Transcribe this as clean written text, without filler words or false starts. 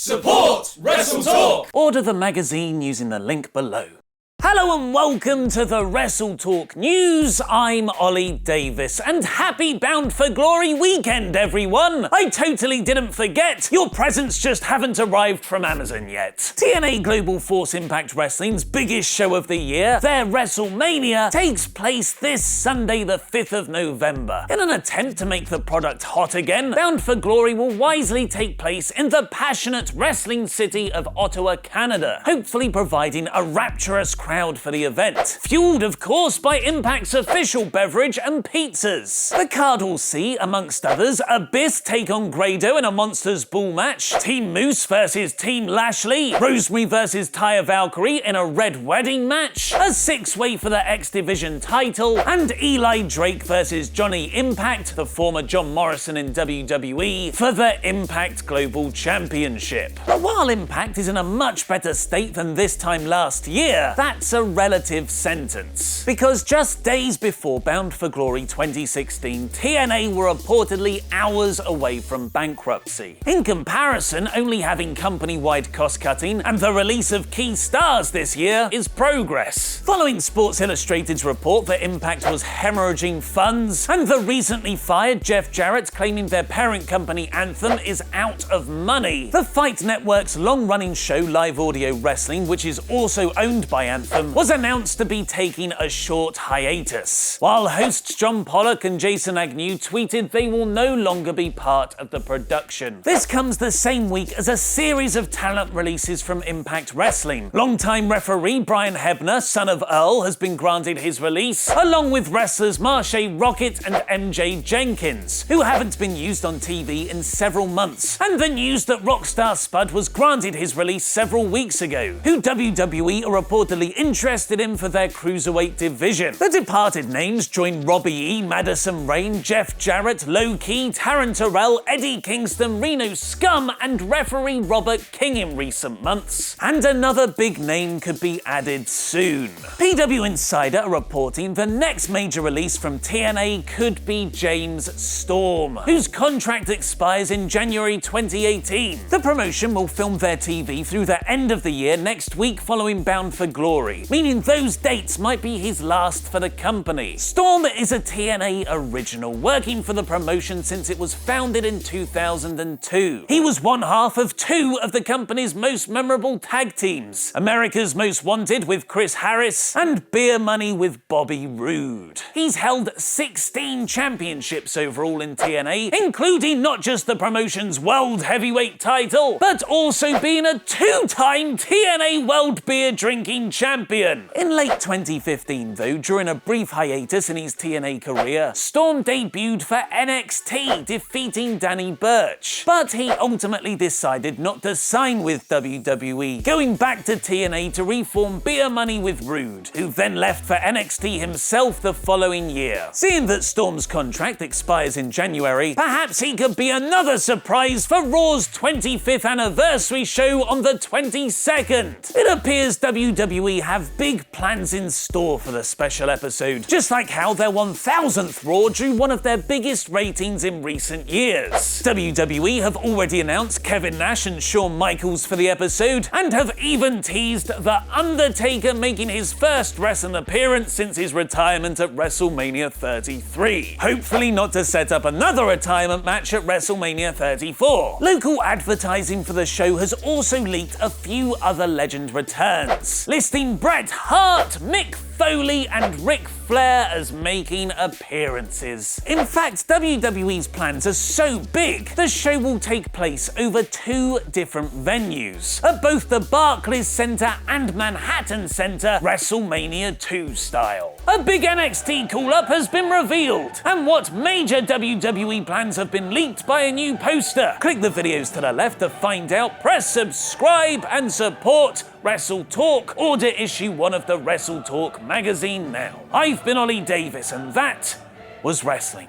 Support WrestleTalk! Order the magazine using the link below. Hello and welcome to the WrestleTalk News. I'm Ollie Davis and happy Bound for Glory weekend, everyone. I totally didn't forget. Your presents just haven't arrived from Amazon yet. TNA Global Force Impact Wrestling's biggest show of the year, their WrestleMania, takes place this Sunday the 5th of November. In an attempt to make the product hot again, Bound for Glory will wisely take place in the passionate wrestling city of Ottawa, Canada, hopefully providing a rapturous crowd for the event. Fueled, of course, by Impact's official beverage and pizzas. The card will see, amongst others, Abyss take on Grado in a Monsters Ball match, Team Moose versus Team Lashley, Rosemary versus Taya Valkyrie in a Red Wedding match, a six-way for the X Division title, and Eli Drake versus Johnny Impact, the former John Morrison in WWE, for the Impact Global Championship. But while Impact is in a much better state than this time last year, that's a relative sentence. Because just days before Bound for Glory 2016, TNA were reportedly hours away from bankruptcy. In comparison, only having company-wide cost-cutting and the release of key stars this year is progress. Following Sports Illustrated's report that Impact was hemorrhaging funds, and the recently fired Jeff Jarrett claiming their parent company Anthem is out of money, the Fight Network's long-running show Live Audio Wrestling, which is also owned by Anthem, was announced to be taking a short hiatus, while hosts John Pollock and Jason Agnew tweeted they will no longer be part of the production. This comes the same week as a series of talent releases from Impact Wrestling. Longtime referee Brian Hebner, son of Earl, has been granted his release, along with wrestlers Marshay Rockett and MJ Jenkins, who haven't been used on TV in several months, and the news that Rockstar Spud was granted his release several weeks ago, who WWE are reportedly interested in for their cruiserweight division. The departed names join Robbie E, Madison Rayne, Jeff Jarrett, Low Key, Taryn Terrell, Eddie Kingston, Reno Scum, and referee Robert King in recent months. And another big name could be added soon. PW Insider are reporting the next major release from TNA could be James Storm, whose contract expires in January 2018. The promotion will film their TV through the end of the year next week following Bound for Glory, meaning those dates might be his last for the company. Storm is a TNA original, working for the promotion since it was founded in 2002. He was one half of two of the company's most memorable tag teams, America's Most Wanted with Chris Harris and Beer Money with Bobby Roode. He's held 16 championships overall in TNA, including not just the promotion's World Heavyweight title, but also being a two-time TNA World Beer Drinking Champion. In late 2015, though, during a brief hiatus in his TNA career, Storm debuted for NXT, defeating Danny Burch. But he ultimately decided not to sign with WWE, going back to TNA to reform Beer Money with Roode, who then left for NXT himself the following year. Seeing that Storm's contract expires in January, perhaps he could be another surprise for Raw's 25th anniversary show on the 22nd. It appears WWE have big plans in store for the special episode, just like how their 1000th Raw drew one of their biggest ratings in recent years. WWE have already announced Kevin Nash and Shawn Michaels for the episode, and have even teased The Undertaker making his first wrestling appearance since his retirement at WrestleMania 33. Hopefully not to set up another retirement match at WrestleMania 34. Local advertising for the show has also leaked a few other Legend returns, listing Bret Hart, Mick Foley, and Ric Flair as making appearances. In fact, WWE's plans are so big, the show will take place over two different venues, at both the Barclays Center and Manhattan Center, WrestleMania 2 style. A big NXT call-up has been revealed, and what major WWE plans have been leaked by a new poster. Click the videos to the left to find out, press subscribe, and support WrestleTalk. Order issue 1 of the WrestleTalk magazine now. I've been Ollie Davis, and that was wrestling.